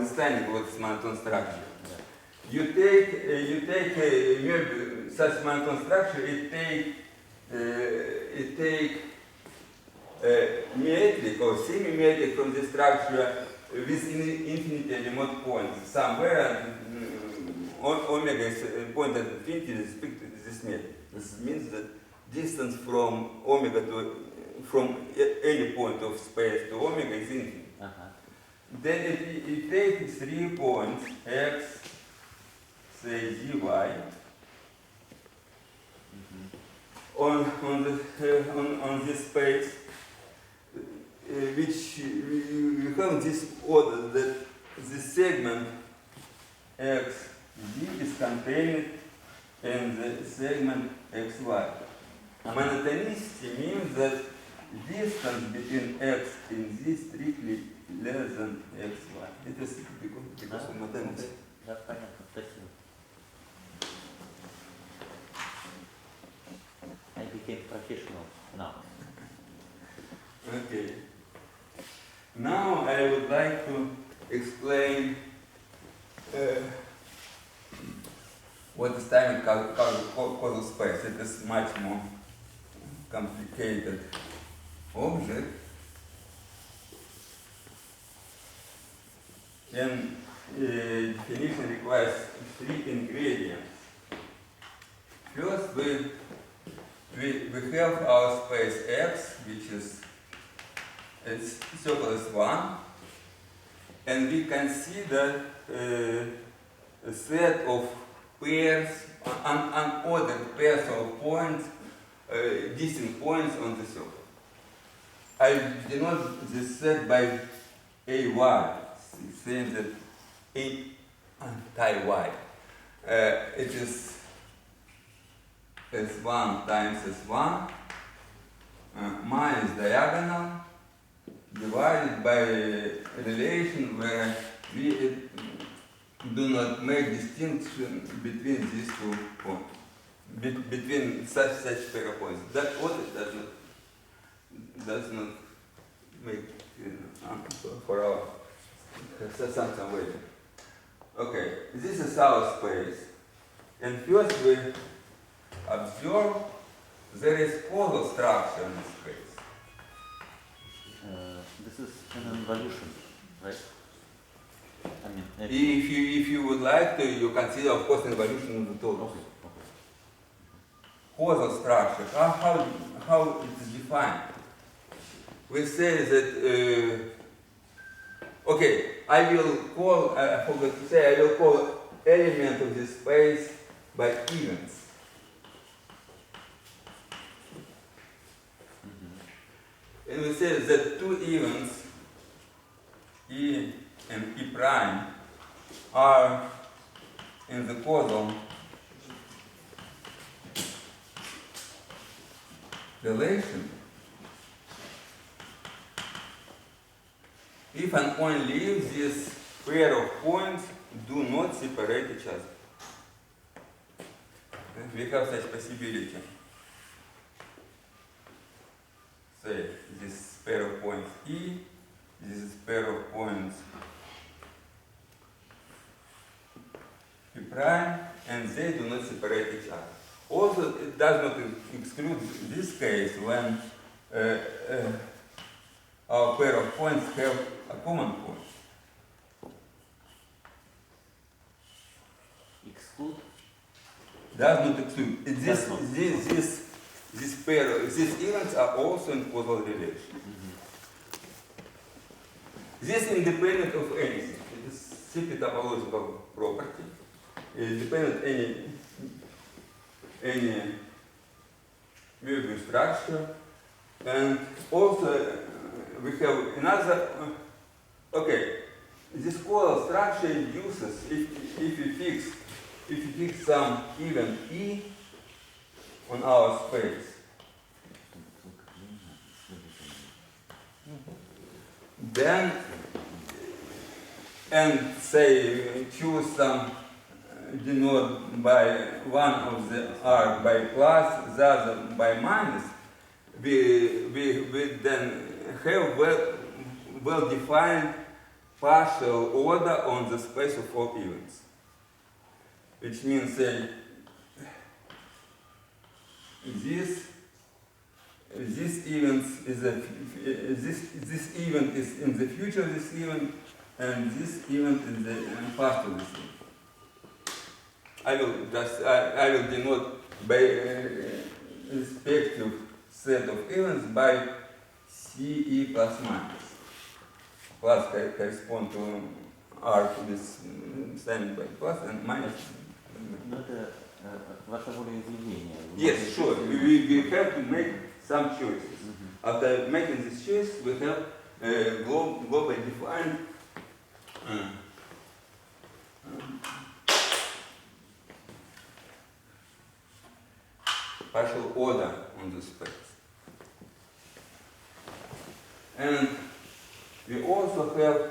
understanding what is monotone structure. You take such monotone structure. It take metric or semi-metric from the structure with infinity remote points somewhere. Omega is point at infinity is respect to this metric. This means that distance from omega to any point of space to omega is infinite. Then it takes 3 points x, say dy, on this space, which you have this order that the segment x z is contained in the segment xy. Monotonicity means that distance between x and z is strictly less than xy. It is because of monotonicity. I became professional now. Okay. Now I would like to explain what is time in causal space. It is much more complicated object. And definition requires 3 ingredients. First, we have our space X, which is its circle is 1, and we consider a set of pairs, unordered pairs of points, distinct points on the circle. I denote this set by AY, saying that anti-Y. It is S1 times S1 minus diagonal divided by a relation where we do not make distinction between these 2 points, between such pair of points. That order does not make for our some way. Okay, this is our space, and first we observe there is causal structure in the space. This is an involution, right? I mean, if you would like to, you consider, of course, involution of the total. Okay. Causal structure. How it is defined? We say that. Okay, I will call. I forgot to say. I will call element of this space by events. And we say that 2 events, E and E prime, are in the causal relation if an point leaves, this pair of points do not separate each other. We have such possibility. Say this pair of points E, this is pair of points E prime, and they do not separate each other. Also, it does not exclude this case when our pair of points have a common point. Exclude? Does not exclude. This pair, these events are also in causal relation. This is independent of anything. It is simply topological property. It is dependent on any Möbius structure. And also we have another, okay, this causal structure induces if you fix some event E on our space. Then, and say choose some denote by one of the R by plus, the other by minus, we then have well-defined partial order on the space of all events, which means that this event is this event is in the future of this event, and this event is the past of this event. I will denote by respective set of events by CE plus minus. Plus correspond to R to this standing by plus and minus. Но это ваше волеизъявление. Yes, sure. We have to make some choices. After making this choice, we have globally defined partial order on the space. And we also have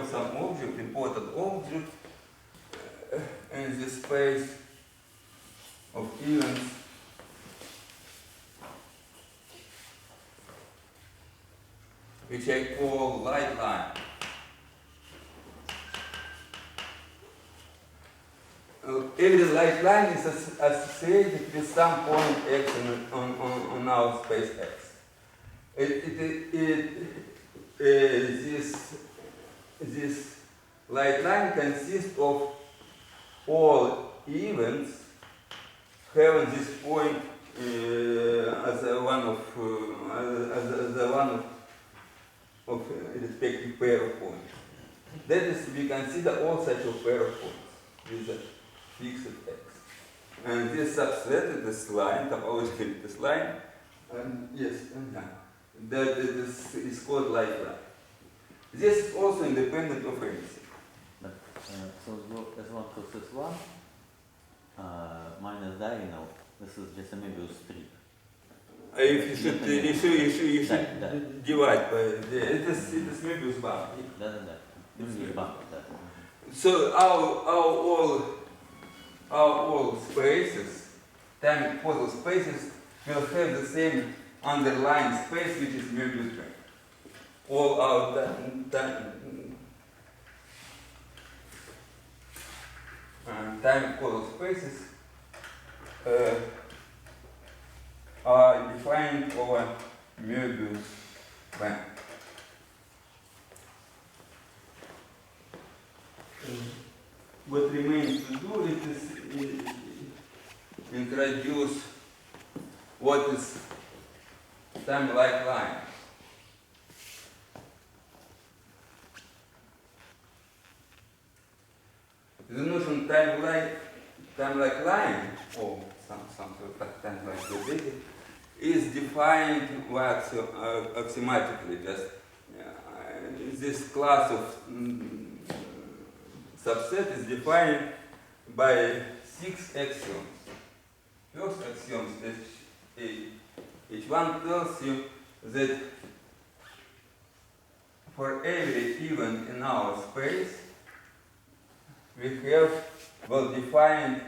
some object, important object in the space of events which I call light line. Every light line is associated with some point x on our space x. This light line consists of all events having this point as one of respective pair of points. That is, we consider all such a pair of points with a fixed x. And this subset, this line, topologically this line, that is called light line. This is also independent of anything. But, so S1 plus S1 minus diagonal, this is just a Möbius strip. If you should divide by it is Möbius bump. Möbius bump, So our all spaces, time causal spaces, will have the same underlying space, which is Möbius ring. All our time causal spaces are defined over Möbius band. What remains to do is introduce what is time-like line. The notion time-like line, or some sort of time-like related, is defined axiomatically. Just this class of subset is defined by 6 axioms. First axiom is each one tells you that for every event in our space, we have well-defined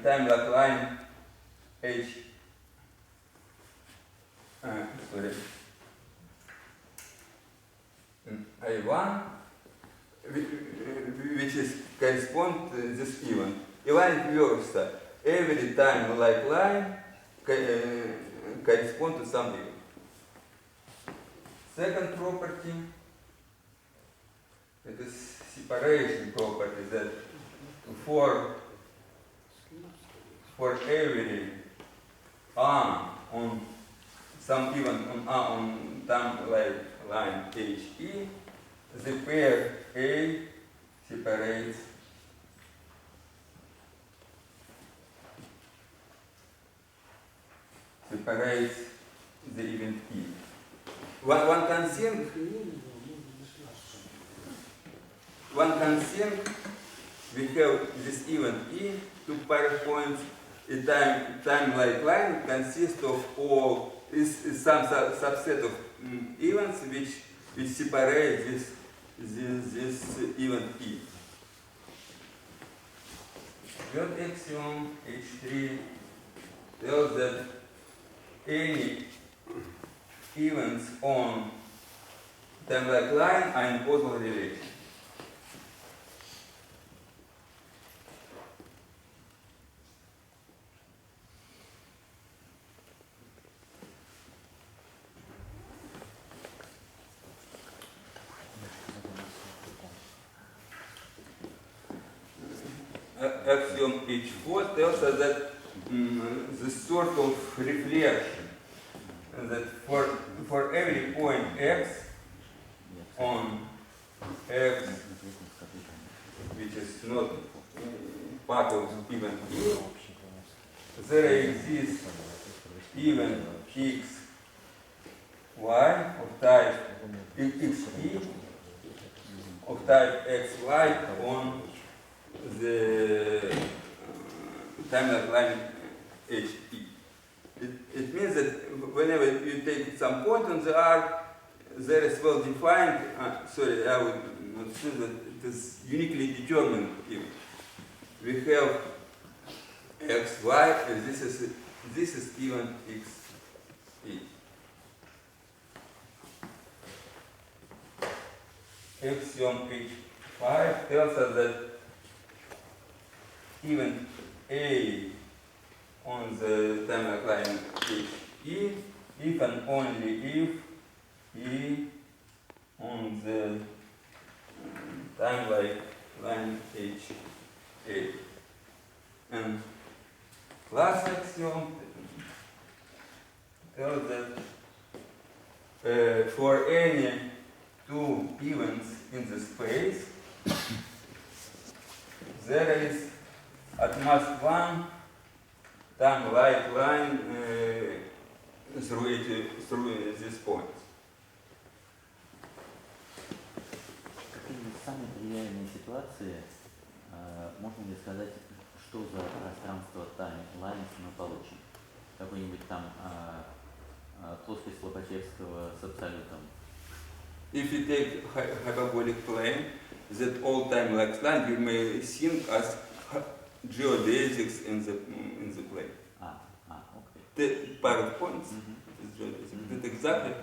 time-like line H. A1, which is correspond to this event. A line versa. Every time-like line correspond to some event. Second property, it is separation property, that for every on some event on time-like line HE, the pair A separates the event E. One can think we have this event E, 2 pair points. A time-like line consists of some subset of events which separate this event E. Third axiom, H3, tells that any events on time-like line are in causal relation. Axiom H4 tells us that this sort of reflection, that for every point x on x, which is not part of event E, there exists event x, y of type xe of type xy on the time-like line HE. It means that whenever you take some point on the arc, there is well-defined, sorry, I would not say that it is uniquely determined event. We have x, y, and this is event x, e. Axiom H5 tells us that event A on the time-like line HE, if and only if E on the time-like line HA. And last axiom tells that for any two events in the space, there is at most one time-like line through this point. Какие самые тривиальные ситуации можно ли сказать, что за пространство timelines мы получим? Какой-нибудь там плоскость Лобачевского с абсолютом. If you take hyperbolic plane, that all time-like line you may think as geodesics in the plane. Okay. The part of points is geodesic. That exactly